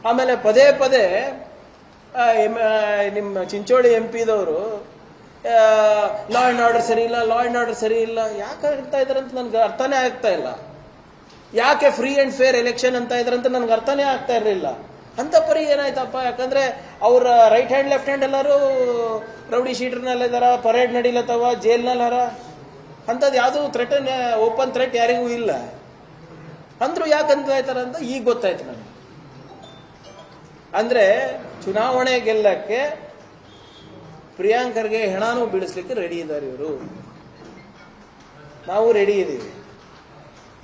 ಆಮೇಲೆ ಪದೇ ಪದೇ ನಿಮ್ಮ ಚಿಂಚೋಳಿ MP ದವರು ಲಾ ಅಂಡ್ ಆರ್ಡರ್ ಸರಿ ಇಲ್ಲ, ಲಾ ಅಂಡ್ ಆರ್ಡರ್ ಸರಿ ಇಲ್ಲ. ಯಾಕೆ ಹೇಳ್ತಾ ಇದಾರೆ ಅಂತ ನನ್ಗೆ ಅರ್ಥನೇ ಆಗ್ತಾ ಇಲ್ಲ. ಯಾಕೆ ಫ್ರೀ ಅಂಡ್ ಫೇರ್ ಎಲೆಕ್ಷನ್ ಅಂತ ಇದ್ರಂತ ನನ್ಗೆ ಅರ್ಥನೇ ಆಗ್ತಾ ಇರಲಿಲ್ಲ. ಅಂತ ಪರಿ ಏನಾಯ್ತಪ್ಪ? ಯಾಕಂದ್ರೆ ಅವ್ರ ರೈಟ್ ಹ್ಯಾಂಡ್ ಲೆಫ್ಟ್ ಹ್ಯಾಂಡ್ ಎಲ್ಲರೂ ರೌಡಿ ಶೀಟರ್ನಲ್ಲಿದಾರ, ಪರೇಡ್ ನಡೀಲತ್ತವ, ಜೈಲ್ನಲ್ಲಾರ. ಅಂಥದ್ದು ಯಾವುದು ಥ್ರೆಟ್, ಓಪನ್ ಥ್ರೆಟ್ ಯಾರಿಗೂ ಇಲ್ಲ. ಅಂದ್ರೂ ಯಾಕಂತ ಆಯ್ತಾರಂತ ಈಗ ಗೊತ್ತಾಯ್ತು ನನಗೆ. ಅಂದ್ರೆ ಚುನಾವಣೆ ಗೆಲ್ಲಕ್ಕೆ ಪ್ರಿಯಾಂಕರ್ಗೆ ಹೆಣಾನು ಬೀಳಿಸ್ಲಿಕ್ಕೆ ರೆಡಿ ಇದ್ದಾರೆ ಇವರು. ನಾವು ರೆಡಿ ಇದ್ದೀವಿ.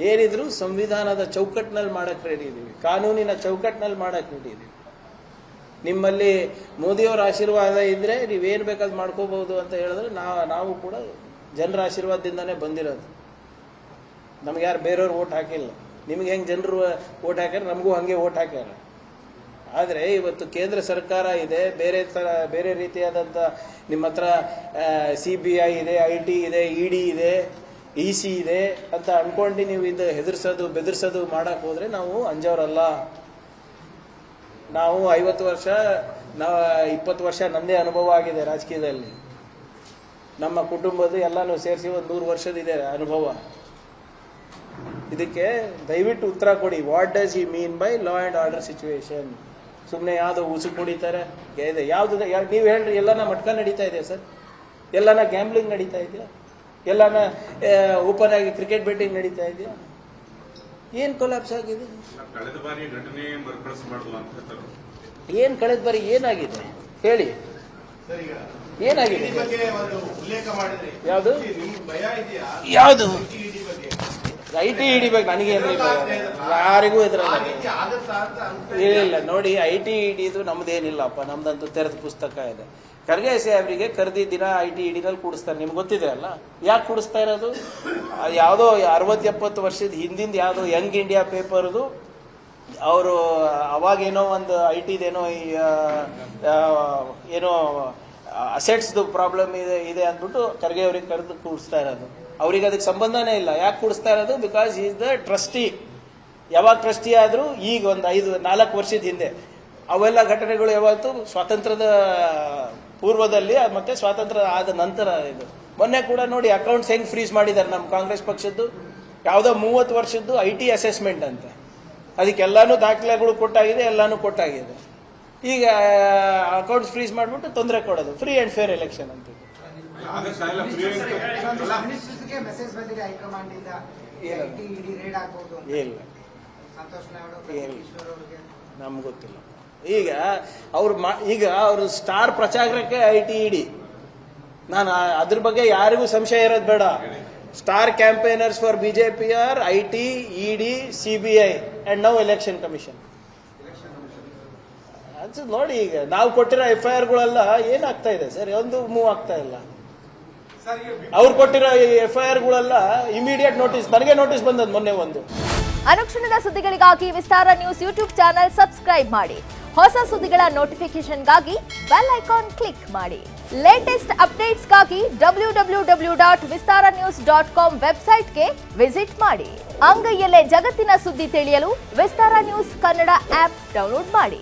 ಏನಿದ್ರು ಸಂವಿಧಾನದ ಚೌಕಟ್ಟಿನಲ್ಲಿ ಮಾಡಕ್ ರೆಡಿ ಇದ್ದೀವಿ, ಕಾನೂನಿನ ಚೌಕಟ್ಟಿನಲ್ಲಿ ಮಾಡಕ್ ರೆಡಿ ಇದ್ದೀವಿ. ನಿಮ್ಮಲ್ಲಿ ಮೋದಿಯವರ ಆಶೀರ್ವಾದ ಇದ್ರೆ ನೀವೇನ್ ಬೇಕಾದ್ ಮಾಡ್ಕೋಬಹುದು ಅಂತ ಹೇಳಿದ್ರೆ ನಾವು ಕೂಡ ಜನರ ಆಶೀರ್ವಾದದಿಂದಾನೇ ಬಂದಿರೋದು. ನಮ್ಗೆ ಯಾರು ಬೇರೆಯವ್ರು ಓಟ್ ಹಾಕಿಲ್ಲ. ನಿಮ್ಗೆ ಹೆಂಗ್ ಜನರು ಓಟ್ ಹಾಕ್ಯಾರ, ನಮಗೂ ಹಂಗೆ ಓಟ್ ಹಾಕ್ಯಾರ. ಆದರೆ ಇವತ್ತು ಕೇಂದ್ರ ಸರ್ಕಾರ ಇದೆ, ಬೇರೆ ರೀತಿಯಾದಂಥ ನಿಮ್ಮ ಹತ್ರ CBI ಇದೆ, IT ಇದೆ, ED ಇದೆ, EC ಇದೆ ಅಂತ ಅನ್ಕೊಂಡು ನೀವು ಇದು ಹೆದರ್ಸೋದು ಬೆದರ್ಸೋದು ಮಾಡಕ್ ಹೋದ್ರೆ ನಾವು ಅಂಜೋರಲ್ಲ. ನಾವು 50 ವರ್ಷ 20 ವರ್ಷ ನಂದೇ ಅನುಭವ ಆಗಿದೆ ರಾಜಕೀಯದಲ್ಲಿ. ನಮ್ಮ ಕುಟುಂಬದ ಎಲ್ಲಾನು ಸೇರಿಸಿ ಒಂದು 100 ವರ್ಷದಿದೆ ಅನುಭವ. ಇದಕ್ಕೆ ದಯವಿಟ್ಟು ಉತ್ತರ ಕೊಡಿ. What does he mean by law and order situation? ಸುಮ್ಮನೆ ಯಾವ್ದು ಉಸು ಕುಡಿತಾರೆ ಯಾವ್ದು? ನೀವು ಹೇಳ್ರಿ, ಎಲ್ಲಾನ ಮಟ್ಕ ನಡೀತಾ ಇದೆ ಸರ್, ಎಲ್ಲಾನ ಗ್ಯಾಂಬ್ಲಿಂಗ್ ನಡೀತಾ ಇದೆಯಾ, ಎಲ್ಲಾನ ಓಪನ್ ಆಗಿ ಕ್ರಿಕೆಟ್ ಬೆಟ್ಟಿಂಗ್ ನಡೀತಾ ಇದೆಯಾ? ಏನ್ ಕೊಲಾಪ್ಸ್ ಆಗಿದೆ? ಕಳೆದ ಬಾರಿ ಘಟನೆ ಏನ್ ಕಳೆದ ಬಾರಿ ಏನಾಗಿದೆ ಹೇಳಿ? ಏನಾಗಿದೆ? ಯಾವುದು ಯಾವುದು IT ED ಬಗ್ಗೆ ನನಗೇನ್ರಿ ಯಾರಿಗೂ ಎದುರಲ್ಲ. ಇಲ್ಲ ನೋಡಿ, IT ED ನಮ್ದೇನಿಲ್ಲಪ್ಪ, ನಮ್ದಂತೂ ತೆರೆದ ಪುಸ್ತಕ ಇದೆ. ಖರ್ಗೆ ಸಾಹೇಬ್ರಿಗೆ ಕರೆದಿ ದಿನ IT ED ನಲ್ಲಿ ಕೂಡಿಸ್ತಾರೆ. ನಿಮ್ಗೆ ಗೊತ್ತಿದೆ ಅಲ್ಲ ಯಾಕೆ ಕೂಡಿಸ್ತಾ ಇರೋದು? ಯಾವುದೋ 60-70 ವರ್ಷದ ಹಿಂದಿಂದ ಯಾವುದೋ ಯಂಗ್ ಇಂಡಿಯಾ ಪೇಪರ್ದು ಅವರು ಅವಾಗೇನೋ ಒಂದು IT ಏನೋ ಅಸೆಟ್ಸ್ದು ಪ್ರಾಬ್ಲಮ್ ಇದೆ ಅಂದ್ಬಿಟ್ಟು ಖರ್ಗೆ ಅವ್ರಿಗೆ ಕರೆದು ಕೂಡಿಸ್ತಾ ಇರೋದು. ಅವ್ರಿಗೆ ಅದಕ್ಕೆ ಸಂಬಂಧನೇ ಇಲ್ಲ. ಯಾಕೆ ಕೂಡಿಸ್ತಾ ಇರೋದು? Because is the trustee. ಯಾವಾಗ ಟ್ರಸ್ಟಿ ಆದ್ರೂ ಈಗ ಒಂದು 4 ವರ್ಷದ ಹಿಂದೆ ಅವೆಲ್ಲ ಘಟನೆಗಳು ಯಾವತ್ತು ಸ್ವಾತಂತ್ರ್ಯದ ಪೂರ್ವದಲ್ಲಿ ಮತ್ತೆ ಸ್ವಾತಂತ್ರ್ಯ ಆದ ನಂತರ. ಇದು ಮೊನ್ನೆ ಕೂಡ ನೋಡಿ ಅಕೌಂಟ್ಸ್ ಹೆಂಗ್ ಫ್ರೀಸ್ ಮಾಡಿದ್ದಾರೆ ನಮ್ಮ ಕಾಂಗ್ರೆಸ್ ಪಕ್ಷದ್ದು. ಯಾವುದೋ 30 ವರ್ಷದ್ದು IT ಅಸೆಸ್ಮೆಂಟ್ ಅಂತ, ಅದಕ್ಕೆಲ್ಲಾನು ದಾಖಲೆಗಳು ಕೊಟ್ಟಾಗಿದೆ, ಎಲ್ಲಾನು ಕೊಟ್ಟಾಗಿದೆ. ಈಗ ಅಕೌಂಟ್ಸ್ ಫ್ರೀಸ್ ಮಾಡಿಬಿಟ್ಟು ತೊಂದರೆ ಕೊಡೋದು. ಫ್ರೀ ಅಂಡ್ ಫೇರ್ ಎಲೆಕ್ಷನ್ ಅಂತ. ನಮ್ಗೆ ಗೊತ್ತಿಲ್ಲ. ಈಗ ಅವ್ರು ಸ್ಟಾರ್ ಪ್ರಚಾರಕ್ಕೆ IT ED. ನಾನು ಅದ್ರ ಬಗ್ಗೆ ಯಾರಿಗೂ ಸಂಶಯ ಇರೋದು ಬೇಡ. Star campaigners for BJP are IT, ED, CBI and now election commission. ನೋಡಿ, ಈಗ ನಾವು ಕೊಟ್ಟಿರೋ FIRಗಳೆಲ್ಲ ಏನಾಗ್ತಾ ಇದೆ ಸರ್? ಒಂದು ಮೂವ್ ಆಗ್ತಾ ಇಲ್ಲ. ಅವ್ರು ಕೊಟ್ಟಿರೋ FIRಗಳೆಲ್ಲ ಇಮಿಡಿಯೇಟ್ ನೋಟಿಸ್. ನನಗೆ ನೋಟಿಸ್ ಬಂದದ್ದು ಮೊನ್ನೆ ಒಂದು. ಅನುಕ್ಷಣದ ಸುದ್ದಿಗಳಿಗಾಗಿ ವಿಸ್ತಾರ ನ್ಯೂಸ್ ಯೂಟ್ಯೂಬ್ ಚಾನೆಲ್ ಸಬ್ಸ್ಕ್ರೈಬ್ ಮಾಡಿ. ಹೊಸ ಸುದ್ದಿಗಳ ನೋಟಿಫಿಕೇಶನ್ಗಾಗಿ ಬೆಲ್ ಐಕಾನ್ ಕ್ಲಿಕ್ ಮಾಡಿ. ಲೇಟೆಸ್ಟ್ ಅಪ್ಡೇಟ್ಸ್ಗಾಗಿ www.vistaranews.com ವೆಬ್ಸೈಟ್ಗೆ ವಿಸಿಟ್ ಮಾಡಿ. ಅಂಗೈಯಲ್ಲೇ ಜಗತ್ತಿನ ಸುದ್ದಿ ತಿಳಿಯಲು ವಿಸ್ತಾರ ನ್ಯೂಸ್ ಕನ್ನಡ ಆಪ್ ಡೌನ್ಲೋಡ್ ಮಾಡಿ.